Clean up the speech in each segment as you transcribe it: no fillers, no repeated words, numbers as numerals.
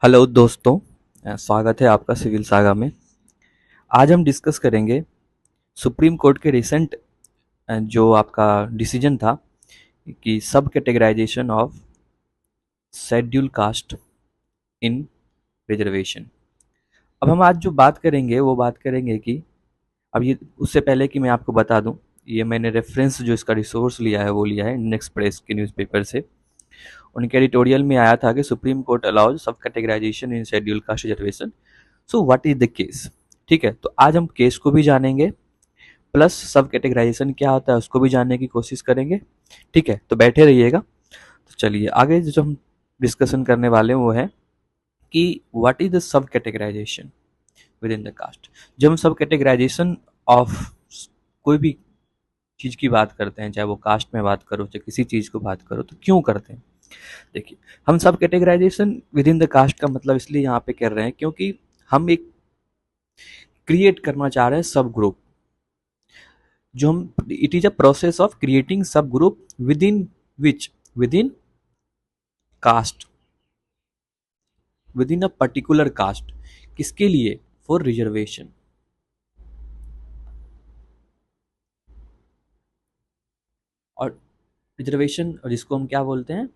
Hello दोस्तों। स्वागत है आपका सिविल सागा में। आज हम डिस्कस करेंगे सुप्रीम कोर्ट के रिसेंट जो आपका डिसीजन था कि sub categorisation of schedule caste in reservation. अब हम आज जो बात करेंगे वो बात करेंगे कि अब ये उससे पहले कि मैं आपको बता दूं, ये मैंने रेफरेंस जो इसका रिसोर्स लिया है वो लिया है इंडियन एक्सप्रेस के न्यूज़पेपर से। उनके एडिटोरियल में आया था कि Supreme Court allows sub categorisation in schedule caste reservation. So what is the case. ठीक है, तो आज हम केस को भी जानेंगे प्लस सब कैटेगराइजेशन क्या होता है उसको भी जानने की कोशिश करेंगे। ठीक है, तो बैठे रहिएगा। तो चलिए आगे जो हम डिस्कशन करने वाले हैं वो है कि what is the sub categorisation within the caste. जब हम सब कैटेगराइजेशन ऑफ कोई भी चीज की बात करते हैं, चाहे वो कास्ट में बात करो चाहे किसी चीज को बात करो, तो क्यों करते हैं। देखिए, हम sub categorisation within the caste का मतलब इसलिए यहाँ पे कर रहे हैं क्योंकि हम एक क्रिएट करना चाह रहे हैं सब ग्रुप। जो हम it is a process of creating sub group within which within caste, within a particular caste. किसके लिए? For reservation. और रिजर्वेशन जिसको हम क्या बोलते हैं,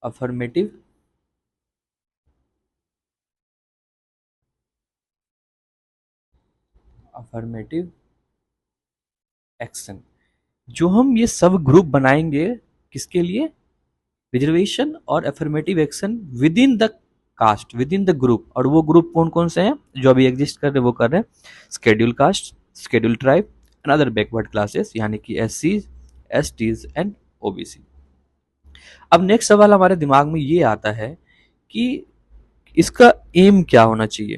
अफर्मेटिव अफर्मेटिव एक्शन। जो हम ये सब ग्रुप बनाएंगे किसके लिए? रिजर्वेशन और affirmative action within the caste, within the group. और वो ग्रुप कौन कौन से हैं जो अभी एग्जिस्ट कर रहे हैं? वो कर रहे हैं schedule caste, schedule tribe and other backward classes, यानी कि S C, S Ts and OBC. अब नेक्स्ट सवाल हमारे दिमाग में ये आता है कि इसका एम क्या होना चाहिए।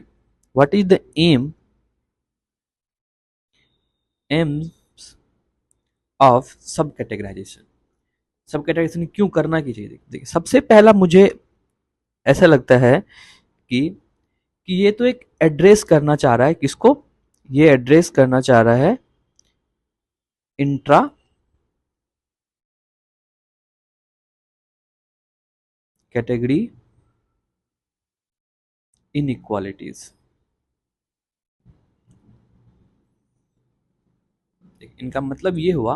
What is the aim of sub categorisation. Sub categorisation क्यों करना की चाहिए? देखिए, सबसे पहला मुझे ऐसा लगता है कि ये तो एक एड्रेस करना चाह रहा है किसको? ये एड्रेस करना चाह रहा है इंट्रा कैटेगरी इनइक्वालिटीज। इनका मतलब ये हुआ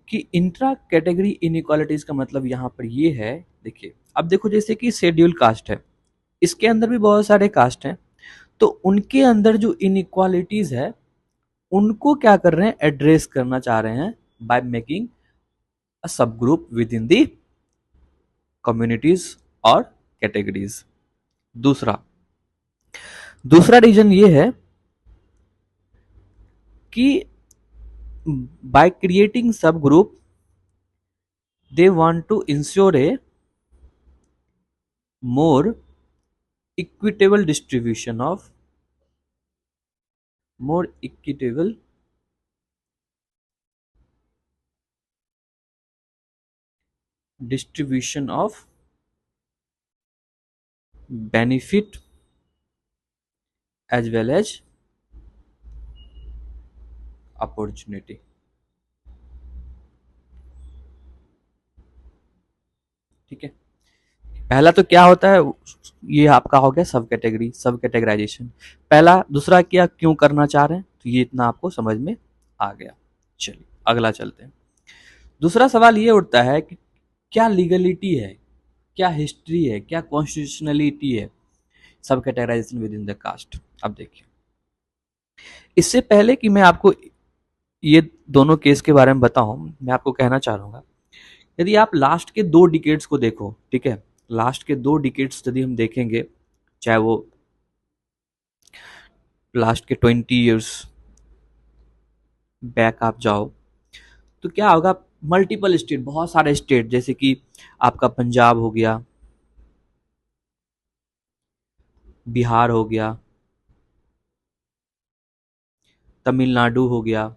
कि इंट्रा कैटेगरी इनइक्वालिटीज का मतलब यहां पर ये है। देखिए, अब देखो, जैसे कि शेड्यूल कास्ट है, इसके अंदर भी बहुत सारे कास्ट हैं, तो उनके अंदर जो इनइक्वालिटीज है उनको क्या कर रहे हैं? एड्रेस करना चाह रहे हैं बाय मेकिंग अ सब group with in the communities और कैटेगरीज। दूसरा दूसरा रीजन ये है कि by creating subgroup they want to ensure a more equitable distribution of more equitable distribution of benefit as well as opportunity। ठीक है, पहला तो क्या होता है, ये आपका हो गया सब कैटेगरी, सब कैटेगराइजेशन पहला। दूसरा क्या, क्यों करना चाह रहे हैं, तो ये इतना आपको समझ में आ गया। चलिए अगला चलते हैं। दूसरा सवाल ये उठता है कि क्या लीगलिटी है, क्या हिस्ट्री है, क्या कॉन्स्टिट्यूशनलिटी है sub categorisation within the caste. अब देखिए, इससे पहले कि मैं आपको ये दोनों केस के बारे में बताऊं, मैं आपको कहना चाहूंगा, यदि आप लास्ट के 2 डिकेड्स को देखो, ठीक है, लास्ट के 2 डिकेड्स यदि हम देखेंगे, चाहे वो लास्ट के 20 ईयर्स बैक आप जाओ, तो क्या होगा? मल्टीपल स्टेट, बहुत सारे स्टेट, जैसे कि आपका पंजाब हो गया, बिहार हो गया, तमिलनाडु हो गया,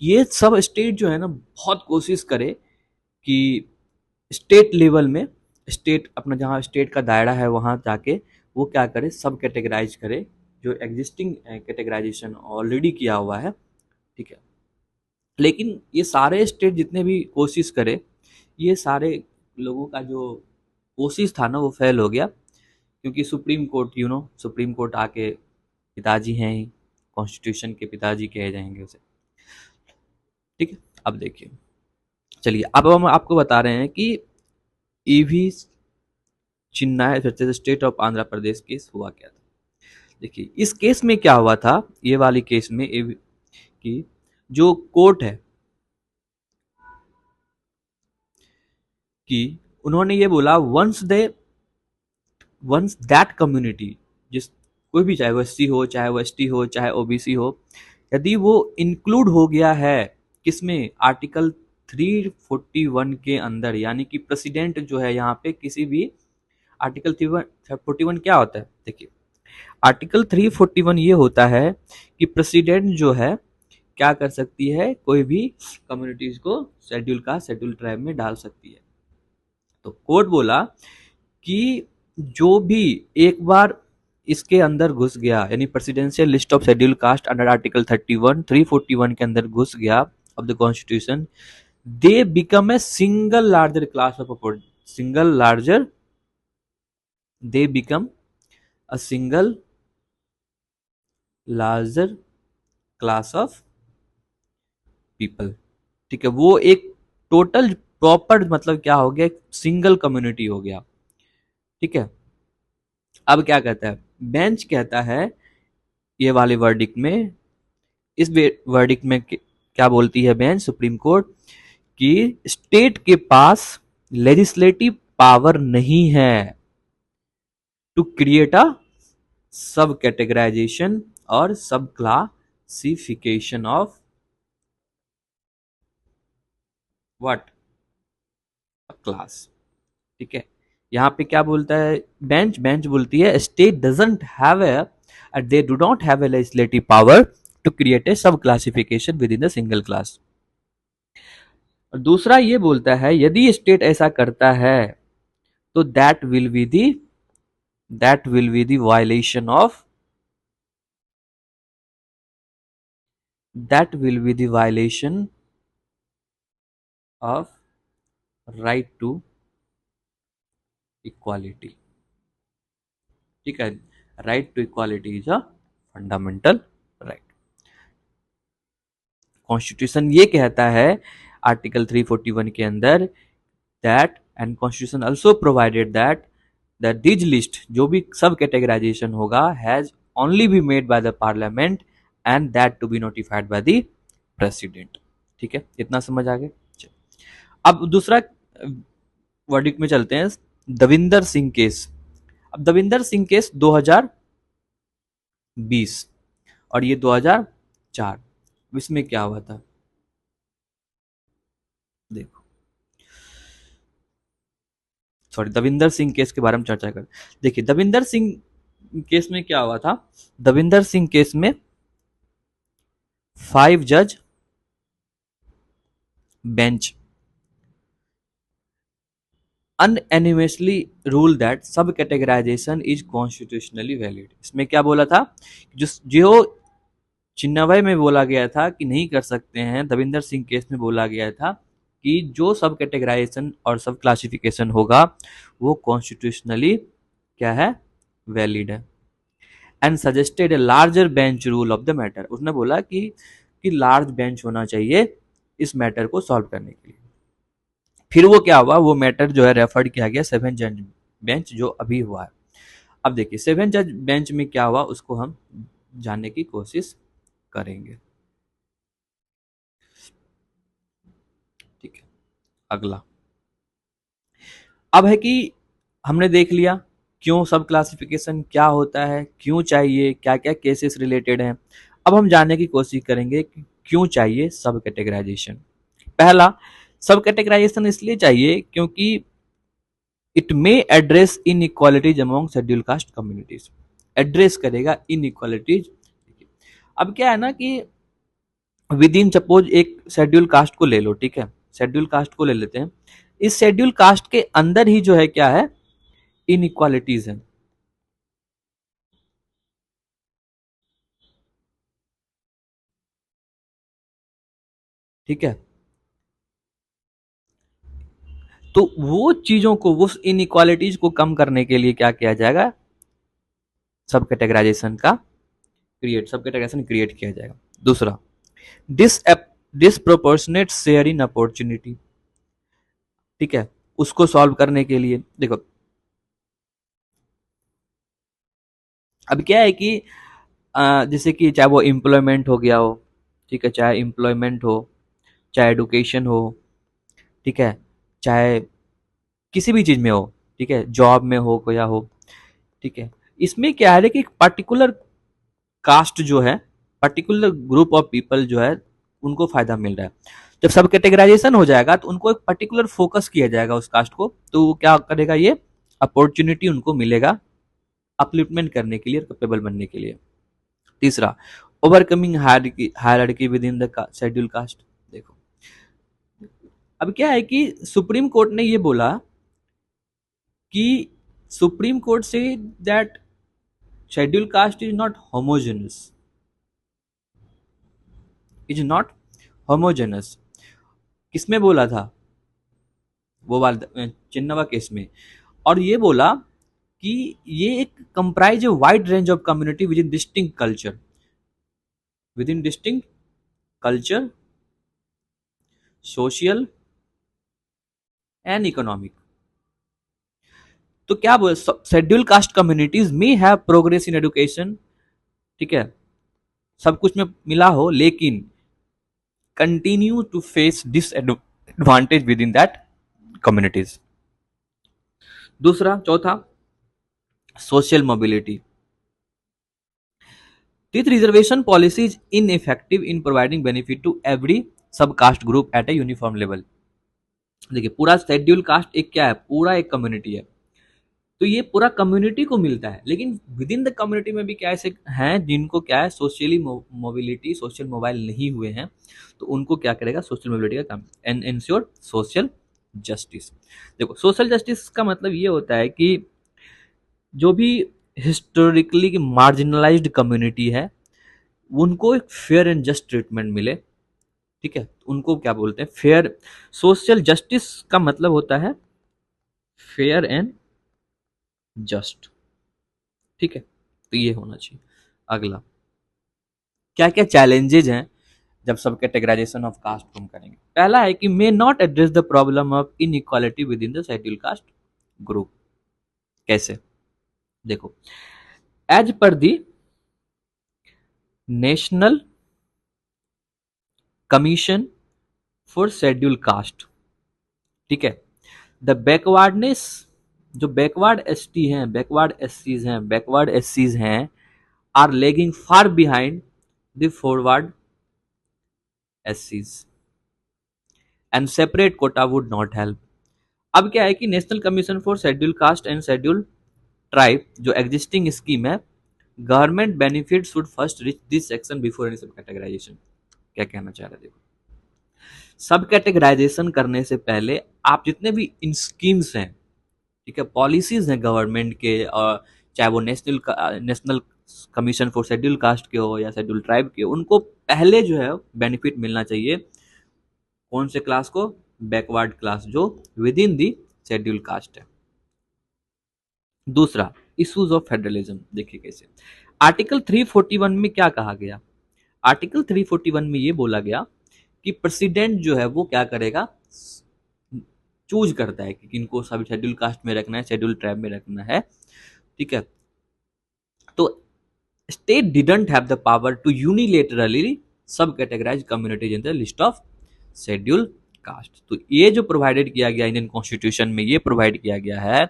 ये सब स्टेट जो है ना, बहुत कोशिश करे कि स्टेट लेवल में, स्टेट अपना जहाँ स्टेट का दायरा है वहाँ जाके वो क्या करे? सब कैटेगराइज करे जो एग्जिस्टिंग कैटेगराइजेशन ऑलरेडी किया हुआ है। ठीक है, लेकिन ये सारे स्टेट जितने भी कोशिश करे, ये सारे लोगों का जो कोशिश था ना वो फेल हो गया, क्योंकि सुप्रीम कोर्ट सुप्रीम कोर्ट आके पिताजी हैं ही, कॉन्स्टिट्यूशन के पिताजी कहे जाएंगे उसे। ठीक है, अब देखिए, चलिए अब हम आपको बता रहे हैं कि E V Chinnaiah versus state of Andhra Pradesh case हुआ क्या था। देखिए इस केस में क्या हुआ था, ये वाली केस में कि जो कोर्ट है कि उन्होंने ये बोला, वंस दैट कम्युनिटी, जिस कोई भी, चाहे वो एससी हो, चाहे वो एसटी हो, चाहे ओबीसी हो, यदि वो इंक्लूड हो गया है किसमें, आर्टिकल 341 के अंदर, यानी कि प्रेसिडेंट जो है यहाँ पे किसी भी, आर्टिकल 341 क्या होता है, देखिए आर्टिकल 341 ये होता है कि प्रेसिडेंट जो है क्या कर सकती है, कोई भी कम्युनिटीज को शेड्यूल का शेड्यूल ट्राइब में डाल सकती है। तो कोर्ट बोला कि जो भी एक बार इसके अंदर घुस गया, यानी presidential list of schedule cast under article 341 के अंदर घुस गया of the constitution, they become a single larger class of single larger they become a single larger class of people. ठीक है, वो एक टोटल प्रॉपर मतलब क्या हो गया, सिंगल कम्युनिटी हो गया। ठीक है, अब क्या कहता है बेंच, कहता है ये वाले वर्डिक्ट में, इस वर्डिक्ट में क्या बोलती है बेंच, सुप्रीम कोर्ट, कि स्टेट के पास लेजिस्लेटिव पावर नहीं है टू क्रिएट अ सब कैटेगराइजेशन और सब क्लासिफिकेशन ऑफ व्हाट, क्लास। ठीक है, यहाँ पे क्या बोलता है बेंच, बोलती है state doesn't have a, they do not have a legislative power to create a sub classification within the single class. और दूसरा ये बोलता है यदि स्टेट ऐसा करता है तो that will be the violation of, that will be the violation of right to equality. ठीक है, right to equality is a fundamental right. Constitution ये कहता है आर्टिकल 341 के अंदर, that and constitution also provided that the these list, जो भी sub categorisation होगा, has only be made by the parliament and that to be notified by the president. ठीक है, इतना समझ आ गया। अब दूसरा वर्डिक्ट में चलते हैं, दविंदर सिंह केस। अब दविंदर सिंह केस 2020 और ये 2004, इसमें क्या हुआ था देखो, सॉरी, दविंदर सिंह केस के बारे में चर्चा कर। देखिए दविंदर सिंह केस में क्या हुआ था, दविंदर सिंह केस में 5 जज बेंच अनएनिमसली रूल दैट सब कैटेगराइजेशन इज कॉन्स्टिट्यूशनली वैलिड। इसमें क्या बोला था, जो चिन्नवय में बोला गया था कि नहीं कर सकते हैं, दविंदर सिंह केस में बोला गया था कि जो सब कैटेगराइजेशन और सब क्लासिफिकेशन होगा वो कॉन्स्टिट्यूशनली क्या है, वैलिड है। And suggested a larger bench rule of the matter, उसने बोला कि लार्ज बेंच होना चाहिए इस मैटर को सॉल्व करने के लिए। फिर वो क्या हुआ, वो मैटर जो है रेफर्ड किया गया 7 जज बेंच जो अभी हुआ है। अब देखिए 7 जज बेंच में क्या हुआ उसको हम जानने की कोशिश करेंगे। ठीक है, अगला अब है कि हमने देख लिया क्यों सब क्लासिफिकेशन क्या होता है, क्यों चाहिए, क्या क्या केसेस रिलेटेड हैं। अब हम जानने की कोशिश करेंगे कि क्यों चाहिए सब कैटेगराइजेशन। पहला, सब कैटेगराइजेशन इसलिए चाहिए क्योंकि it may address in equalities among schedule caste communities, address करेगा इन इक्वालिटीज। अब क्या है ना कि विद इन सपोज एक शेड्यूल कास्ट को ले लो, ठीक है, शेड्यूल कास्ट को ले लेते हैं, इस शेड्यूल कास्ट के अंदर ही जो है क्या है, इन इक्वालिटीज है। ठीक है, तो वो चीजों को, उस इनइक्वालिटीज को कम करने के लिए क्या किया जाएगा, सब कैटेगराइजेशन का सब कैटेगराइजेशन क्रिएट किया जाएगा। दूसरा, dis disproportionate share in opportunity, ठीक है, उसको सॉल्व करने के लिए देखो, अब क्या है कि जैसे कि चाहे वो एम्प्लॉयमेंट हो गया हो, ठीक है, चाहे एम्प्लॉयमेंट हो, चाहे एडुकेशन हो, ठीक है, चाहे किसी भी चीज में हो, ठीक है, जॉब में हो या हो, ठीक है, इसमें क्या है कि एक पर्टिकुलर कास्ट जो है, पर्टिकुलर ग्रुप ऑफ पीपल जो है, उनको फायदा मिल रहा है। जब सब कैटेगराइजेशन हो जाएगा तो उनको एक पर्टिकुलर फोकस किया जाएगा उस कास्ट को, तो वो क्या करेगा, ये अपॉर्चुनिटी उनको मिलेगा अपलिफ्टमेंट करने के लिए, कैपेबल बनने के लिए। तीसरा, overcoming hierarchy with in the schedule cast. देखो, अब क्या है कि सुप्रीम कोर्ट ने ये बोला कि Supreme court say that schedule caste is not homogeneous, is not homogeneous. किसमें बोला था, वो वाला चिन्नवा केस में। और ये बोला कि ये एक comprise wide range of community within distinct culture, within distinct culture, social and economic. तो क्या बोल, शेड्यूल कास्ट कम्युनिटीज में हैव प्रोग्रेस इन एजुकेशन, ठीक है, सब कुछ में मिला हो, लेकिन continue to face disadvantage within that communities. दूसरा, चौथा, social mobility. This reservation policy is ineffective in providing benefit to every subcaste group at a uniform level। देखिए, पूरा शेड्यूल कास्ट एक क्या है, पूरा एक कम्युनिटी है, तो ये पूरा कम्युनिटी को मिलता है, लेकिन विद इन द कम्युनिटी में भी क्या ऐसे हैं जिनको क्या है, सोशली मोबिलिटी, सोशल मोबाइल नहीं हुए हैं, तो उनको क्या करेगा, सोशल मोबिलिटी का काम एंड इंश्योर सोशल जस्टिस। देखो, सोशल जस्टिस का मतलब ये होता है कि जो भी हिस्टोरिकली मार्जिनलाइज्ड कम्युनिटी है, उनको एक फेयर एंड जस्ट ट्रीटमेंट मिले, ठीक है, उनको क्या बोलते हैं, फेयर। सोशल जस्टिस का मतलब होता है फेयर एंड जस्ट, ठीक है, तो ये होना चाहिए। अगला, क्या क्या चैलेंजेज हैं जब सब कैटेगराइजेशन ऑफ कास्ट हम करेंगे। पहला है कि may not address the problem of inequality within the schedule caste group. कैसे, देखो, as per the national commission for schedule caste, ठीक है, द बैकवर्डनेस, जो बैकवर्ड एस टी हैं, बैकवर्ड एस सीज हैं, बैकवर्ड एस सीज हैं, are lagging far behind the forward S Cs and separate quota would not help. अब क्या है कि national commission for schedule caste and schedule tribe जो existing scheme है, government benefit should first reach this section before any सब categorisation. क्या कहना चाह रहे, देखो, सब कैटेगराइजेशन करने से पहले आप जितने भी इन स्कीम्स हैं, ठीक है, पॉलिसीज हैं गवर्नमेंट के, और चाहे वो national commission for schedule cast के हो या शेड्यूल ट्राइब के, उनको पहले जो है बेनिफिट मिलना चाहिए, कौन से क्लास को, बैकवर्ड क्लास जो with in the schedule caste है। दूसरा, इश्यूज ऑफ फेडरलिज्म। देखिए कैसे, आर्टिकल 341 में क्या कहा गया, आर्टिकल 341 में ये बोला गया कि प्रेसिडेंट जो है वो क्या करेगा, चूज करता है कि किनको सब शेड्यूल कास्ट में रखना है, शेड्यूल ट्राइब में रखना है, ठीक है। तो state didn't have the power to unilaterally sub categorize communities in the list of schedule caste. तो ये जो प्रोवाइडेड किया गया इंडियन कॉन्स्टिट्यूशन में, ये प्रोवाइड किया गया है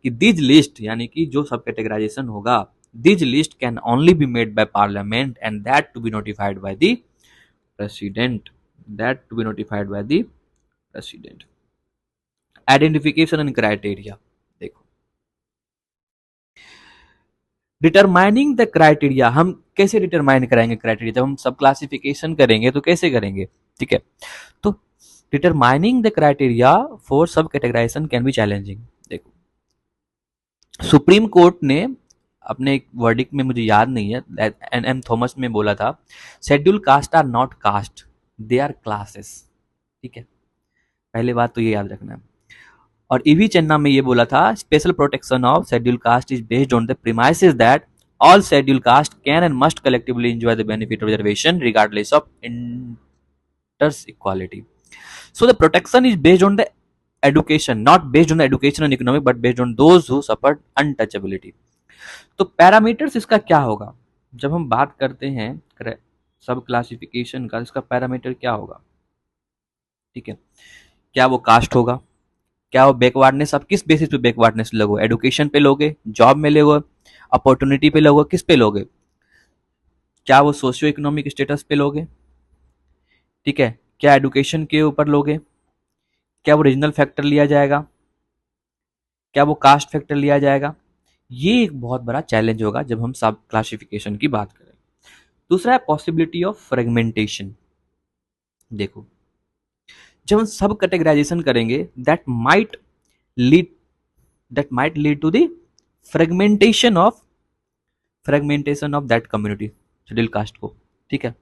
कि दिज लिस्ट, यानी कि जो सब कैटेगराइजेशन होगा, these list can only be made by parliament and that to be notified by the president, that to be notified by the president. Identification and criteria, देखो, determining the criteria, हम कैसे determine कराएंगे criteria, जब हम सब classification करेंगे तो कैसे करेंगे, ठीक है। तो डिटरमाइनिंग द क्राइटेरिया फॉर सब कैटेगराइजेशन कैन बी चैलेंजिंग। देखो, सुप्रीम कोर्ट ने अपने एक वर्डिक्ट में, मुझे याद नहीं है, एन एम थॉमस में बोला था, schedule caste are not caste, they are classes, ठीक है, पहले बात तो ये याद रखना है। और ईवी चन्ना में ये बोला था, special protection of schedule cast is based on the premises that all scheduled caste can and must collectively enjoy the benefit of reservation regardless of inters equality. So the protection is based on the education, not based on the education and economic, but based on those who suffered untouchability. तो parameters इसका क्या होगा? जब हम बात करते हैं सब क्लासिफिकेशन का, इसका पैरामीटर क्या होगा? ठीक है, क्या वो कास्ट होगा? क्या वो बैकवर्डनेस? आप किस बेसिस पे बैकवर्डनेस लोगे? एडुकेशन पे लोगे, जॉब में लोगे, अपॉर्चुनिटी पे लोगे, किस पे लोगे? क्या वो सोशियो इकोनॉमिक स्टेटस पे लोगे? ठीक है, क्या एडुकेशन के ऊपर लोगे? क्या वो रीजनल फैक्टर लिया जाएगा? क्या वो कास्ट फैक्टर लिया जाएगा? ये एक बहुत बड़ा चैलेंज होगा जब हम सब क्लासिफिकेशन की बात करें। दूसरा है पॉसिबिलिटी ऑफ फ्रेगमेंटेशन। देखो, जब हम सब कैटेगराइजेशन करेंगे, lead that might lead to the fragmentation of that community, schedule caste को। ठीक है,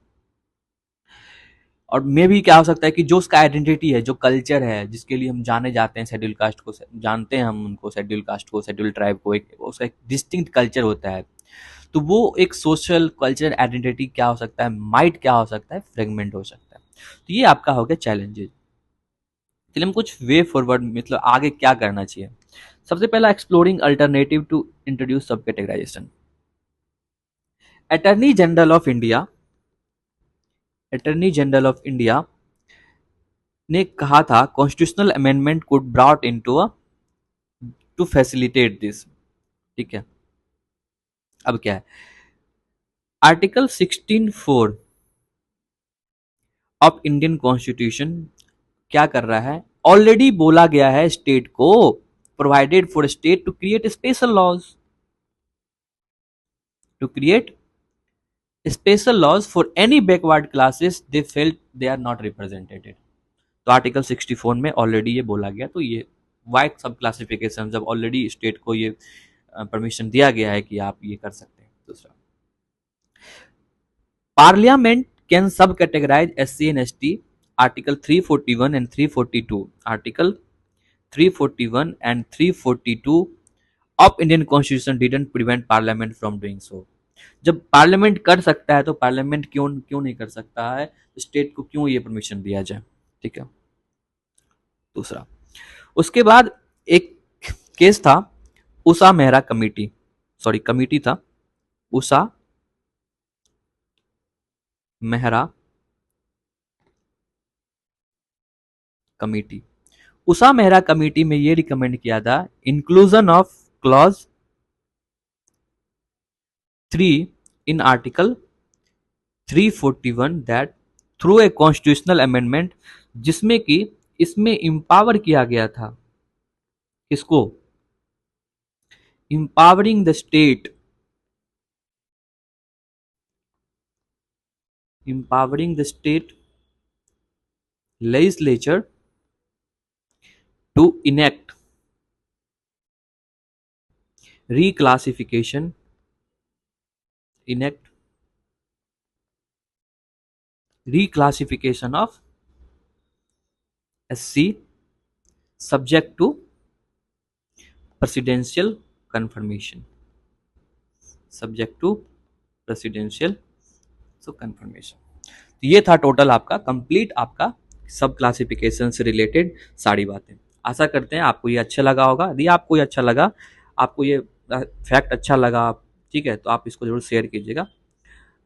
और मे भी क्या हो सकता है कि जो उसका आइडेंटिटी है, जो कल्चर है, जिसके लिए हम जाने जाते हैं, शेड्यूल कास्ट को जानते हैं हम उनको, शेड्यूल कास्ट को, शेड्यूल ट्राइब को, एक उसका एक डिस्टिंक्ट कल्चर होता है, तो वो एक सोशल कल्चर आइडेंटिटी क्या हो सकता है, माइट क्या हो सकता है, फ्रेगमेंट हो सकता है। तो ये आपका हो गया चैलेंजेस। चलिए हम कुछ वे फॉरवर्ड, मतलब आगे क्या करना चाहिए। सबसे पहला, exploring alternative to introduce sub categorisation. Attorney general of India attorney general of India ने कहा था, constitutional amendment could brought into to facilitate this. ठीक है, अब क्या है, आर्टिकल 16(4) ऑफ इंडियन कॉन्स्टिट्यूशन क्या कर रहा है, ऑलरेडी बोला गया है स्टेट को, provided for state to create special laws for any backward classes they felt they are not represented. तो आर्टिकल 64 में ऑलरेडी ये बोला गया, तो ये वाइड सब क्लासिफिकेशन, जब ऑलरेडी स्टेट को ये परमिशन दिया गया है कि आप ये कर सकते हैं। दूसरा, parliament can sub categorise SC and ST, article 341 and 342, article 341 and 342 of Indian constitution didn't prevent parliament from doing so. जब पार्लियामेंट कर सकता है तो पार्लियामेंट क्यों नहीं कर सकता है, स्टेट को क्यों ये परमिशन दिया जाए। ठीक है, दूसरा, उसके बाद एक केस था, उषा मेहरा कमेटी, कमेटी था, उषा मेहरा कमेटी। उषा मेहरा कमेटी में ये रिकमेंड किया था, inclusion of clause 3 in article 341 that through a constitutional amendment, जिसमें कि इसमें इंपावर किया गया था, इसको empowering the state legislature to enact reclassification of SC subject to presidential confirmation, तो ये था टोटल आपका कंप्लीट आपका सब क्लासिफिकेशन से रिलेटेड सारी बातें। आशा करते हैं आपको ये अच्छा लगा होगा। यदि आपको ये अच्छा लगा, आपको ये फैक्ट अच्छा लगा, ठीक है, तो आप इसको जरूर शेयर कीजिएगा।